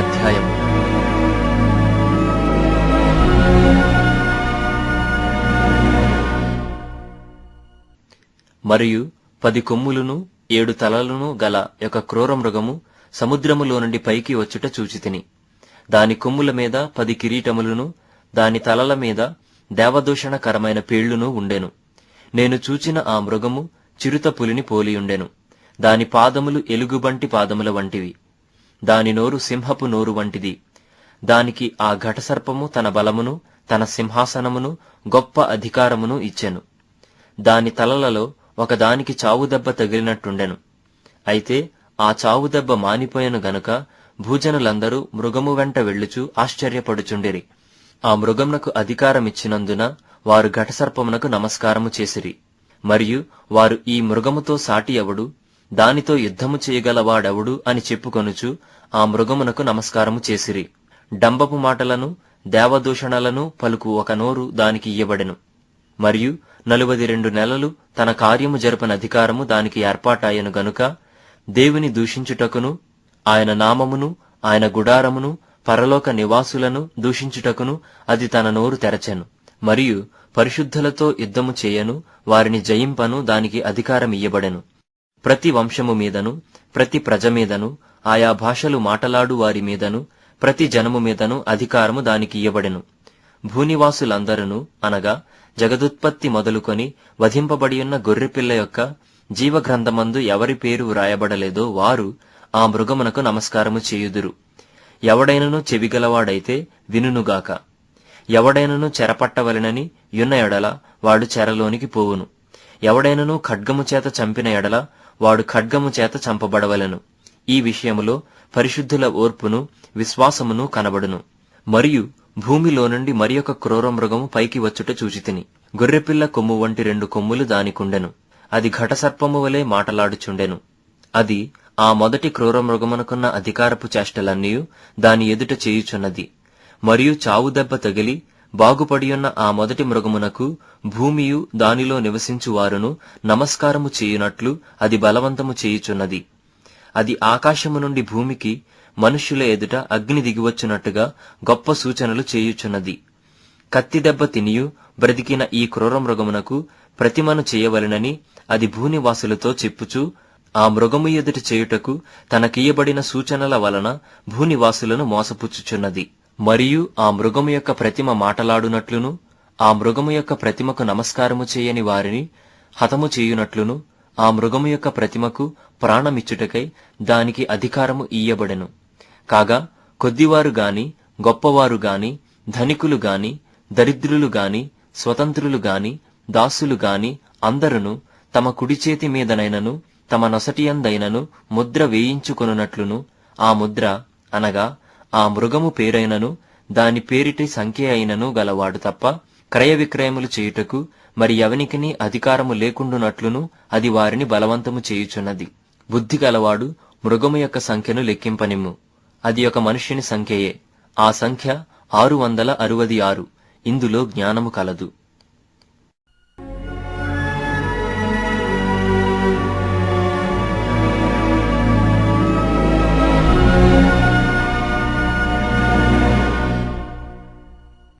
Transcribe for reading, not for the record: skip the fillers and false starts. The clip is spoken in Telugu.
అధ్యాయం. మరియు 10 కొమ్ములను 7 తలలను గల ఒక క్రూర మృగము సముద్రములో నుండి పైకి వచ్చుట చూచితిని. దాని కొమ్ముల మీద 10 కిరీటములను, దాని తలల మీద దేవదూషణకరమైన పేళ్లును ఉండెను. నేను చూచిన ఆ మృగము చిరుత పులిని పోలియుండెను. దాని పాదములు ఎలుగుబంటి పాదముల వంటివి, దాని నోరు సింహపు నోరు వంటిది. దానికి ఆ ఘటసర్పము తన బలమును, తన సింహాసనమును, గొప్ప అధికారమును ఇచ్చెను. దాని తలలలో ఒకదానికి చావుదెబ్బ తగిలినట్టుండెను. అయితే ఆ చావుదెబ్బ మానిపోయెను గనుక భూజనులందరూ మృగము వెంట వెళ్ళుచు ఆశ్చర్యపడుచుండిరి. ఆ మృగమునకు అధికారమిచ్చినందున వారు ఘటసర్పమునకు నమస్కారము చేసిరి. మరియు వారు ఈ మృగముతో సాటి ఎవడు, దానితో యుద్ధము చేయగలవాడెవడు అని చెప్పుకొనుచు ఆ మృగమునకు నమస్కారము చేసిరి. డంబపు మాటలను, దేవదూషణలను పలుకు ఒక నోరు దానికి ఇయ్యబడెను. మరియు 42 నెలలు తన కార్యము జరపని అధికారము దానికి ఏర్పాటాయను గనుక దేవుని దూషించుటకును, ఆయన నామమును, ఆయన గుడారమును, పరలోక నివాసులను దూషించుటకును అది తన నోరు తెరచెను. మరియు పరిశుద్ధులతో యుద్ధము చేయను, వారిని జయింపను దానికి అధికారమియ్యబడెను. ప్రతి వంశము మీదను, ప్రతి ప్రజ మీదను, ఆయా భాషలు మాటలాడు వారి మీదను, ప్రతి జనము మీదను అధికారము దానికి ఇయ్యబడెను. భూనివాసులందరూ అనగా జగదుత్పత్తి మొదలుకొని వధింపబడియున్న గొర్రెపిల్ల యొక్క జీవగ్రంథమందు ఎవరి పేరు వ్రాయబడలేదో వారు ఆ మృగమునకు నమస్కారము చేయుదురు. ఎవడైనను చెవిగలవాడైతే వినుగాక. ఎవడైనను చెరపట్టవలెనని యున్న ఎడల వాడు చెరలోనికి పోవును. ఎవడైనను ఖడ్గము చేత చంపిన ఎడల వాడు ఖడ్గము చేత చంపబడవలెను. ఈ విషయములో పరిశుద్ధుల ఓర్పును, విశ్వాసమును కనబడును. మరియు భూమిలో నుండి మరి ఒక క్రూర మృగము పైకి వచ్చుట చూచితిని. గొర్రెపిల్ల కొమ్ము వంటి 2 కొమ్ములు దానికుండెను. అది ఘటసర్పము వలె మాటలాడుచుండెను. అది ఆ మొదటి క్రూర మృగమునకున్న అధికారపు చేష్టలన్నీయు దాని ఎదుట చేయుచున్నది. మరియు చావు దెబ్బ తగిలి బాగుపడియున్న ఆ మొదటి మృగమునకు భూమియు దానిలో నివసించువారును నమస్కారము చేయునట్లు అది బలవంతము చేయుచున్నది. అది ఆకాశము నుండి భూమికి మనుష్యుల ఎదుట అగ్ని దిగివచ్చునట్టుగా గొప్ప సూచనలు చేయుచున్నది. కత్తి దెబ్బ తినియు బ్రతికిన ఈ క్రూర మృగమునకు ప్రతిమను చేయవలెనని అది భూనివాసులతో చెప్పుచూ ఆ మృగము ఎదుట చేయుటకు తనకియ్యబడిన సూచనల వలన భూనివాసులను మోసపుచ్చుచున్నది. మరియు ఆ మృగము యొక్క ప్రతిమ మాటలాడునట్లును, ఆ మృగము యొక్క ప్రతిమకు నమస్కారము చేయని వారిని హతము చేయునట్లును, ఆ మృగము యొక్క ప్రతిమకు ప్రాణమిచ్చుటకై దానికి అధికారము ఇయ్యబడెను. కాగా కొద్దివారు గాని, గొప్పవారు గాని, ధనికులు గాని, దరిద్రులు గాని, స్వతంత్రులు గాని, దాసులు గాని అందరును తమ కుడిచేతి మీదనైనను తమ నొసటియందైనను ముద్ర వేయించుకొనున్నట్లును, ఆ ముద్ర అనగా ఆ మృగము పేరైనను దాని పేరిటి సంఖ్య అయినను గలవాడు తప్ప క్రయ విక్రయములు చేయుటకు మరి ఎవనికిని అధికారము లేకుండునట్లును అది వారిని బలవంతము చేయుచున్నది. బుద్ధి గలవాడు మృగము యొక్క సంఖ్యను లెక్కింపనిమ్ము. అది ఒక మనుష్యుని సంఖ్యయే. ఆ సంఖ్య 666. ఇందులో జ్ఞానము కలదు.